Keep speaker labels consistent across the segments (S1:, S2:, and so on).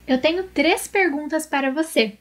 S1: Eu tenho 3 perguntas para você.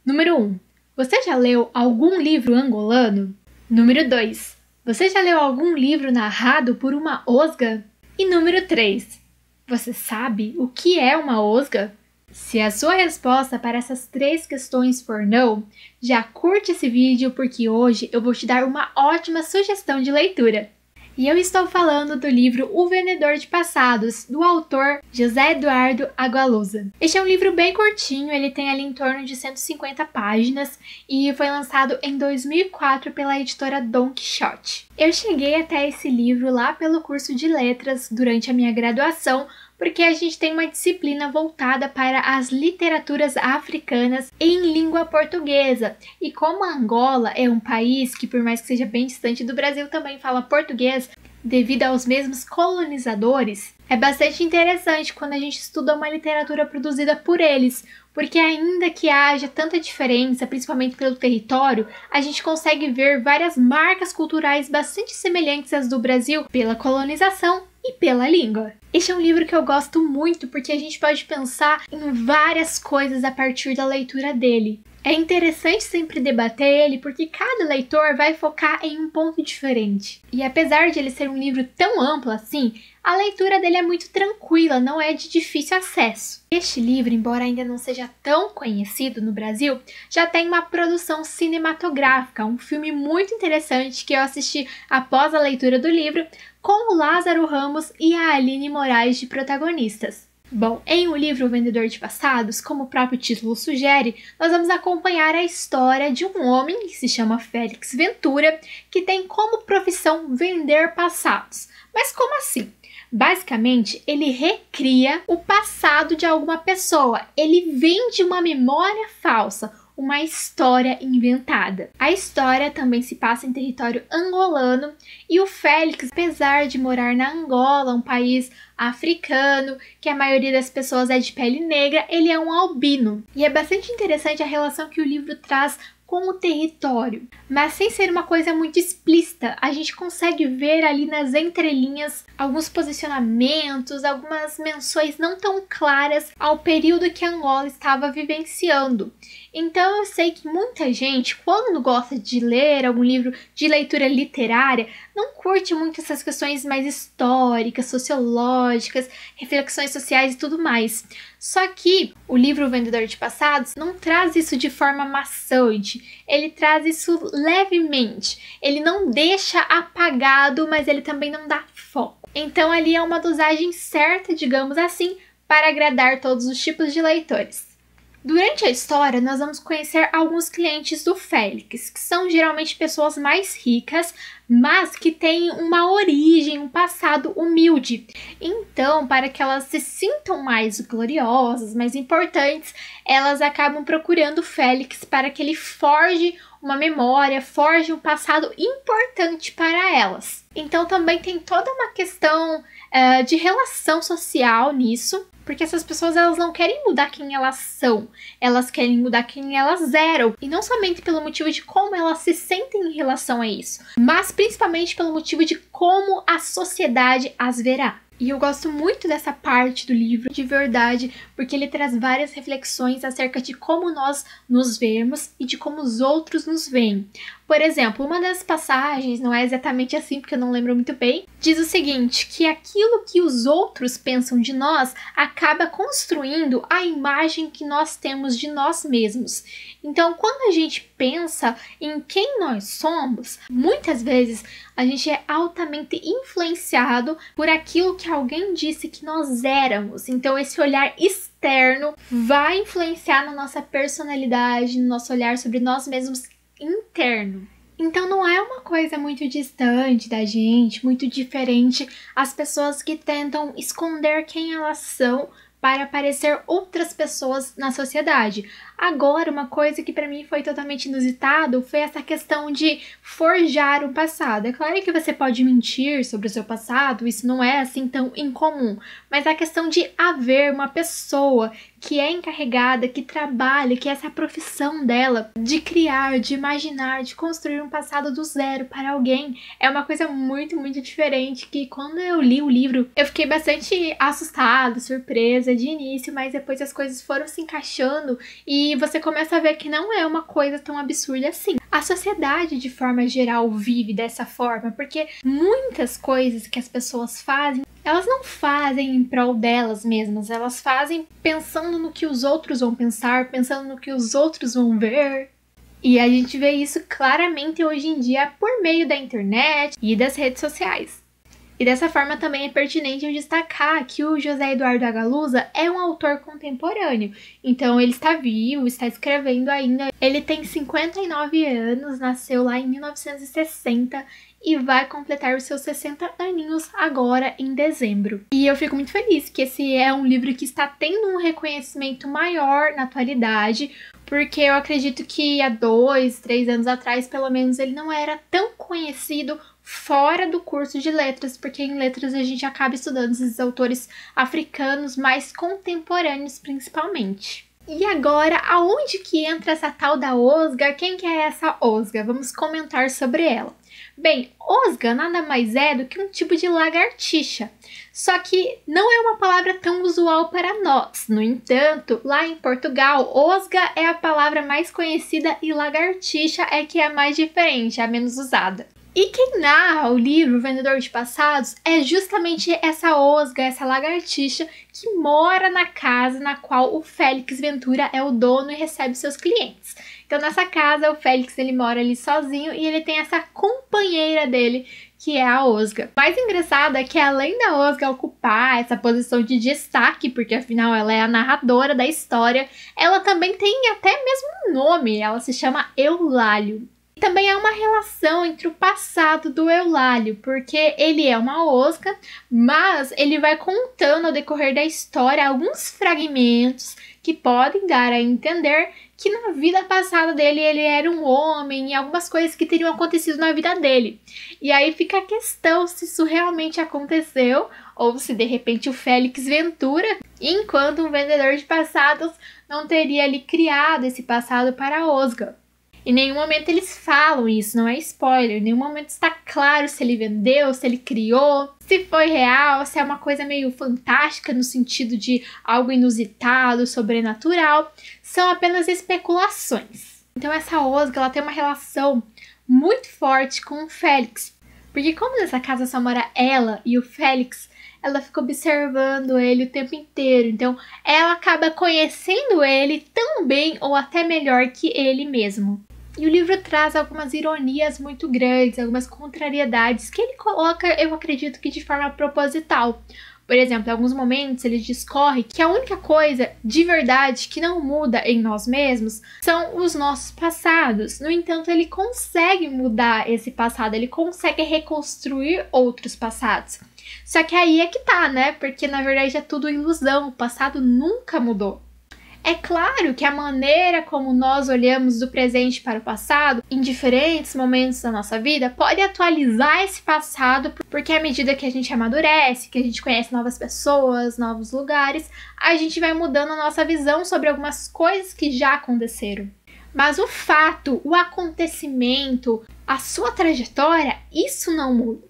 S1: Número 1. Você já leu algum livro angolano? Número 2. Você já leu algum livro narrado por uma osga? E número 3. Você sabe o que é uma osga? Se a sua resposta para essas 3 questões for não, já curte esse vídeo porque hoje eu vou te dar uma ótima sugestão de leitura. E eu estou falando do livro O Vendedor de Passados, do autor José Eduardo Agualusa. Este é um livro bem curtinho, ele tem ali em torno de 150 páginas e foi lançado em 2004 pela editora Dom Quixote. Eu cheguei até esse livro lá pelo curso de letras durante a minha graduação, porque a gente tem uma disciplina voltada para as literaturas africanas em língua portuguesa. E como a Angola é um país que, por mais que seja bem distante do Brasil, também fala português, devido aos mesmos colonizadores, é bastante interessante quando a gente estuda uma literatura produzida por eles, porque ainda que haja tanta diferença, principalmente pelo território, a gente consegue ver várias marcas culturais bastante semelhantes às do Brasil pela colonização e pela língua. Este é um livro que eu gosto muito porque a gente pode pensar em várias coisas a partir da leitura dele. É interessante sempre debater ele porque cada leitor vai focar em um ponto diferente. E apesar de ele ser um livro tão amplo assim, a leitura dele é muito tranquila, não é de difícil acesso. Este livro, embora ainda não seja tão conhecido no Brasil, já tem uma produção cinematográfica, um filme muito interessante que eu assisti após a leitura do livro, com o Lázaro Ramos e a Aline Moraes de protagonistas. Bom, em O Livro O Vendedor de Passados, como o próprio título sugere, nós vamos acompanhar a história de um homem que se chama Félix Ventura, que tem como profissão vender passados. Mas como assim? Basicamente, ele recria o passado de alguma pessoa, ele vende uma memória falsa, uma história inventada. A história também se passa em território angolano e o Félix, apesar de morar na Angola, um país africano, que a maioria das pessoas é de pele negra, ele é um albino. E é bastante interessante a relação que o livro traz com o território, mas sem ser uma coisa muito explícita, a gente consegue ver ali nas entrelinhas alguns posicionamentos, algumas menções não tão claras ao período que Angola estava vivenciando. Então eu sei que muita gente, quando gosta de ler algum livro de leitura literária, não curte muito essas questões mais históricas, sociológicas, reflexões sociais e tudo mais. Só que o livro O Vendedor de Passados não traz isso de forma maçante, ele traz isso levemente, ele não deixa apagado, mas ele também não dá foco. Então ali é uma dosagem certa, digamos assim, para agradar todos os tipos de leitores. Durante a história, nós vamos conhecer alguns clientes do Félix, que são geralmente pessoas mais ricas, mas que têm uma origem, um passado humilde. Então, para que elas se sintam mais gloriosas, mais importantes, elas acabam procurando o Félix para que ele forje uma memória, forje um passado importante para elas. Então, também tem toda uma questão de relação social nisso, porque essas pessoas elas não querem mudar quem elas são, elas querem mudar quem elas eram. E não somente pelo motivo de como elas se sentem em relação a isso, mas principalmente pelo motivo de como a sociedade as verá. E eu gosto muito dessa parte do livro, de verdade, porque ele traz várias reflexões acerca de como nós nos vemos e de como os outros nos veem. Por exemplo, uma das passagens, não é exatamente assim porque eu não lembro muito bem, diz o seguinte, que aquilo que os outros pensam de nós acaba construindo a imagem que nós temos de nós mesmos. Então, quando a gente pensa em quem nós somos, muitas vezes a gente é altamente influenciado por aquilo que alguém disse que nós éramos. Então, esse olhar externo vai influenciar na nossa personalidade, no nosso olhar sobre nós mesmos interno. Então não é uma coisa muito distante da gente, muito diferente as pessoas que tentam esconder quem elas são para parecer outras pessoas na sociedade. Agora, uma coisa que para mim foi totalmente inusitado foi essa questão de forjar o passado. É claro que você pode mentir sobre o seu passado, isso não é assim tão incomum, mas a questão de haver uma pessoa que é encarregada, que trabalha, que essa é a profissão dela, de criar, de imaginar, de construir um passado do zero para alguém, é uma coisa muito, muito diferente, que quando eu li o livro, eu fiquei bastante assustada, surpresa de início, mas depois as coisas foram se encaixando e você começa a ver que não é uma coisa tão absurda assim. A sociedade, de forma geral, vive dessa forma, porque muitas coisas que as pessoas fazem, elas não fazem em prol delas mesmas, elas fazem pensando no que os outros vão pensar, pensando no que os outros vão ver. E a gente vê isso claramente hoje em dia por meio da internet e das redes sociais. E dessa forma também é pertinente eu destacar que o José Eduardo Agalusa é um autor contemporâneo. Então ele está vivo, está escrevendo ainda. Ele tem 59 anos, nasceu lá em 1960 e vai completar os seus 60 aninhos agora em dezembro. E eu fico muito feliz que esse é um livro que está tendo um reconhecimento maior na atualidade, porque eu acredito que há 2, 3 anos atrás, pelo menos, ele não era tão conhecido fora do curso de letras, porque em letras a gente acaba estudando esses autores africanos mais contemporâneos principalmente. E agora, aonde que entra essa tal da Osga? Quem que é essa Osga? Vamos comentar sobre ela. Bem, osga nada mais é do que um tipo de lagartixa, só que não é uma palavra tão usual para nós. No entanto, lá em Portugal, osga é a palavra mais conhecida e lagartixa é que é a mais diferente, a menos usada. E quem narra o livro Vendedor de Passados é justamente essa osga, essa lagartixa que mora na casa na qual o Félix Ventura é o dono e recebe seus clientes. Então nessa casa o Félix ele mora ali sozinho e ele tem essa companheira dele que é a osga. O mais engraçado é que além da osga ocupar essa posição de destaque, porque afinal ela é a narradora da história, ela também tem até mesmo um nome, ela se chama Eulálio. Também há uma relação entre o passado do Eulálio, porque ele é uma osga, mas ele vai contando ao decorrer da história alguns fragmentos que podem dar a entender que na vida passada dele ele era um homem e algumas coisas que teriam acontecido na vida dele. E aí fica a questão se isso realmente aconteceu ou se de repente o Félix Ventura, enquanto um vendedor de passados, não teria ali criado esse passado para a osga. Em nenhum momento eles falam isso, não é spoiler. Em nenhum momento está claro se ele vendeu, se ele criou, se foi real, se é uma coisa meio fantástica no sentido de algo inusitado, sobrenatural. São apenas especulações. Então essa osga ela tem uma relação muito forte com o Félix. Porque como nessa casa só mora ela e o Félix, ela fica observando ele o tempo inteiro. Então ela acaba conhecendo ele tão bem ou até melhor que ele mesmo. E o livro traz algumas ironias muito grandes, algumas contrariedades que ele coloca, eu acredito que de forma proposital. Por exemplo, em alguns momentos ele discorre que a única coisa de verdade que não muda em nós mesmos são os nossos passados. No entanto, ele consegue mudar esse passado, ele consegue reconstruir outros passados. Só que aí é que tá, né? Porque na verdade é tudo ilusão, o passado nunca mudou. É claro que a maneira como nós olhamos do presente para o passado, em diferentes momentos da nossa vida, pode atualizar esse passado, porque à medida que a gente amadurece, que a gente conhece novas pessoas, novos lugares, a gente vai mudando a nossa visão sobre algumas coisas que já aconteceram. Mas o fato, o acontecimento, a sua trajetória, isso não muda.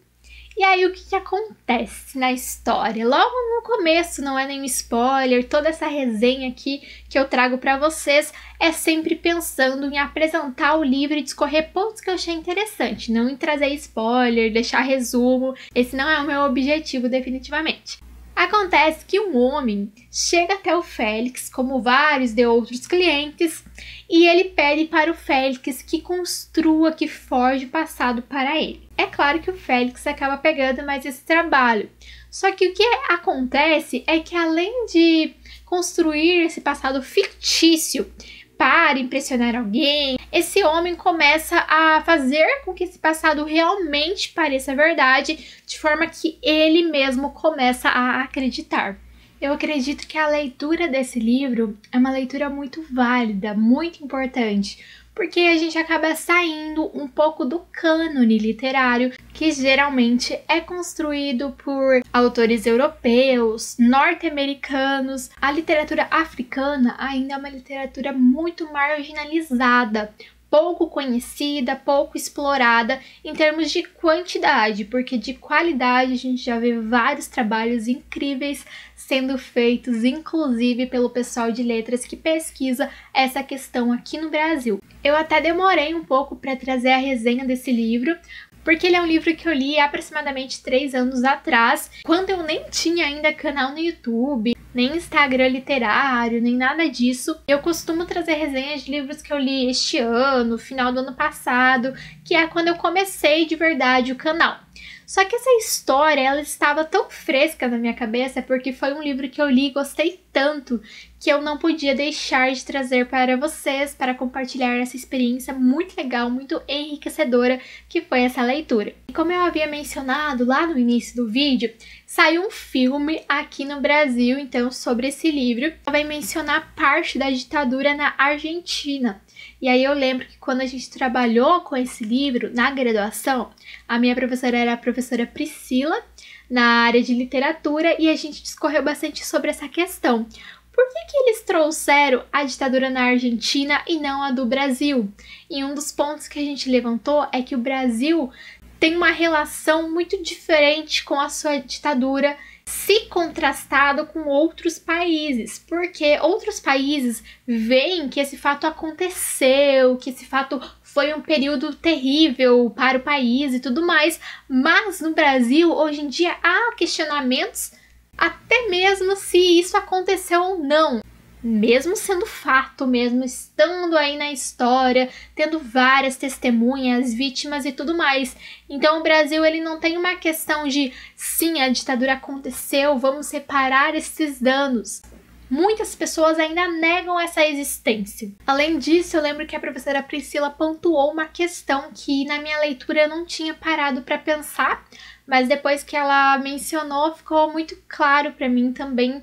S1: E aí o que acontece na história? Logo no começo, não é nenhum spoiler, toda essa resenha aqui que eu trago para vocês é sempre pensando em apresentar o livro e discorrer pontos que eu achei interessante, não em trazer spoiler, deixar resumo, esse não é o meu objetivo definitivamente. Acontece que um homem chega até o Félix, como vários de outros clientes, e ele pede para o Félix que construa, que forje o passado para ele. É claro que o Félix acaba pegando mais esse trabalho. Só que o que acontece é que além de construir esse passado fictício para impressionar alguém, esse homem começa a fazer com que esse passado realmente pareça verdade, de forma que ele mesmo começa a acreditar. Eu acredito que a leitura desse livro é uma leitura muito válida, muito importante, porque a gente acaba saindo um pouco do cânone literário, que geralmente é construído por autores europeus, norte-americanos. A literatura africana ainda é uma literatura muito marginalizada, pouco conhecida, pouco explorada em termos de quantidade, porque de qualidade a gente já vê vários trabalhos incríveis sendo feitos, inclusive pelo pessoal de letras que pesquisa essa questão aqui no Brasil. Eu até demorei um pouco para trazer a resenha desse livro, porque ele é um livro que eu li aproximadamente 3 anos atrás, quando eu nem tinha ainda canal no YouTube, nem Instagram literário, nem nada disso. Eu costumo trazer resenhas de livros que eu li este ano, final do ano passado, que é quando eu comecei de verdade o canal. Só que essa história, ela estava tão fresca na minha cabeça, porque foi um livro que eu li e gostei tanto, que eu não podia deixar de trazer para vocês, para compartilhar essa experiência muito legal, muito enriquecedora, que foi essa leitura. E como eu havia mencionado lá no início do vídeo, saiu um filme aqui no Brasil, então, sobre esse livro. Vai mencionar parte da ditadura na Argentina. E aí eu lembro que quando a gente trabalhou com esse livro na graduação, a minha professora era a professora Priscila, na área de literatura, e a gente discorreu bastante sobre essa questão. Por que eles trouxeram a ditadura na Argentina e não a do Brasil? E um dos pontos que a gente levantou é que o Brasil tem uma relação muito diferente com a sua ditadura, se contrastado com outros países, porque outros países veem que esse fato aconteceu, que esse fato foi um período terrível para o país e tudo mais, mas no Brasil, hoje em dia, há questionamentos até mesmo se isso aconteceu ou não. Mesmo sendo fato, mesmo estando aí na história, tendo várias testemunhas, vítimas e tudo mais. Então o Brasil, ele não tem uma questão de sim, a ditadura aconteceu, vamos reparar esses danos. Muitas pessoas ainda negam essa existência. Além disso, eu lembro que a professora Priscila pontuou uma questão que na minha leitura eu não tinha parado para pensar, mas depois que ela mencionou, ficou muito claro para mim também.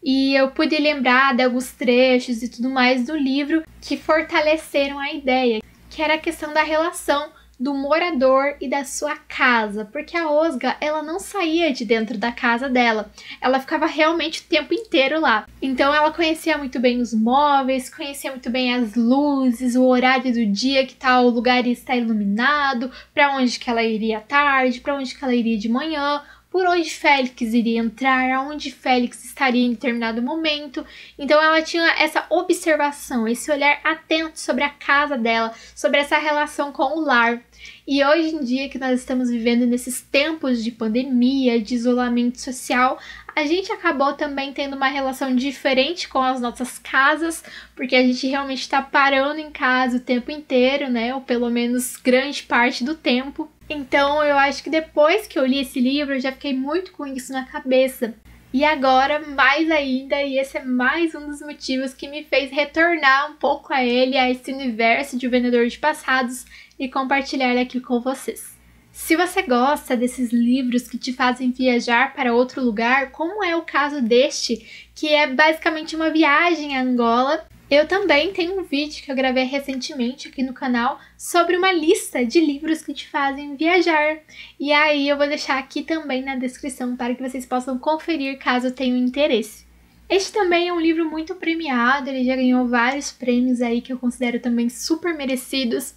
S1: E eu pude lembrar de alguns trechos e tudo mais do livro que fortaleceram a ideia, que era a questão da relação do morador e da sua casa, porque a Osga, ela não saía de dentro da casa dela, ela ficava realmente o tempo inteiro lá. Então ela conhecia muito bem os móveis, conhecia muito bem as luzes, o horário do dia que tal lugar está iluminado, para onde que ela iria à tarde, para onde que ela iria de manhã, por onde Félix iria entrar, aonde Félix estaria em determinado momento. Então ela tinha essa observação, esse olhar atento sobre a casa dela, sobre essa relação com o lar. E hoje em dia que nós estamos vivendo nesses tempos de pandemia, de isolamento social, a gente acabou também tendo uma relação diferente com as nossas casas, porque a gente realmente está parando em casa o tempo inteiro, né? Ou pelo menos grande parte do tempo. Então eu acho que depois que eu li esse livro, eu já fiquei muito com isso na cabeça. E agora, mais ainda, e esse é mais um dos motivos que me fez retornar um pouco a ele, a esse universo de O Vendedor de Passados, e compartilhar aqui com vocês. Se você gosta desses livros que te fazem viajar para outro lugar, como é o caso deste, que é basicamente uma viagem a Angola, eu também tenho um vídeo que eu gravei recentemente aqui no canal sobre uma lista de livros que te fazem viajar. E aí eu vou deixar aqui também na descrição para que vocês possam conferir caso tenham interesse. Este também é um livro muito premiado, ele já ganhou vários prêmios aí que eu considero também super merecidos.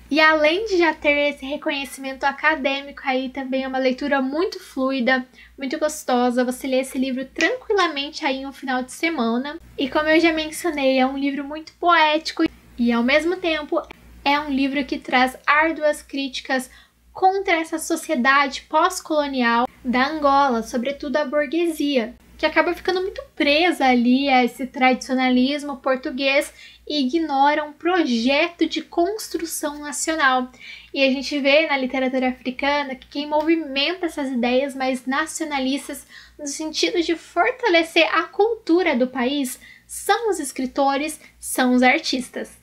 S1: E além de já ter esse reconhecimento acadêmico aí, também é uma leitura muito fluida, muito gostosa. Você lê esse livro tranquilamente aí em um final de semana. E como eu já mencionei, é um livro muito poético e ao mesmo tempo é um livro que traz árduas críticas contra essa sociedade pós-colonial da Angola, sobretudo a burguesia, que acaba ficando muito presa ali a esse tradicionalismo português e ignora um projeto de construção nacional. E a gente vê na literatura africana que quem movimenta essas ideias mais nacionalistas no sentido de fortalecer a cultura do país são os escritores, são os artistas.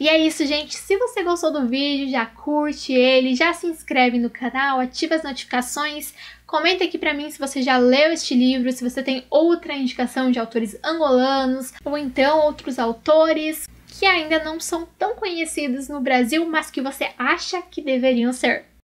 S1: E é isso, gente. Se você gostou do vídeo, já curte ele, já se inscreve no canal, ativa as notificações, comenta aqui pra mim se você já leu este livro, se você tem outra indicação de autores angolanos, ou então outros autores que ainda não são tão conhecidos no Brasil, mas que você acha que deveriam ser.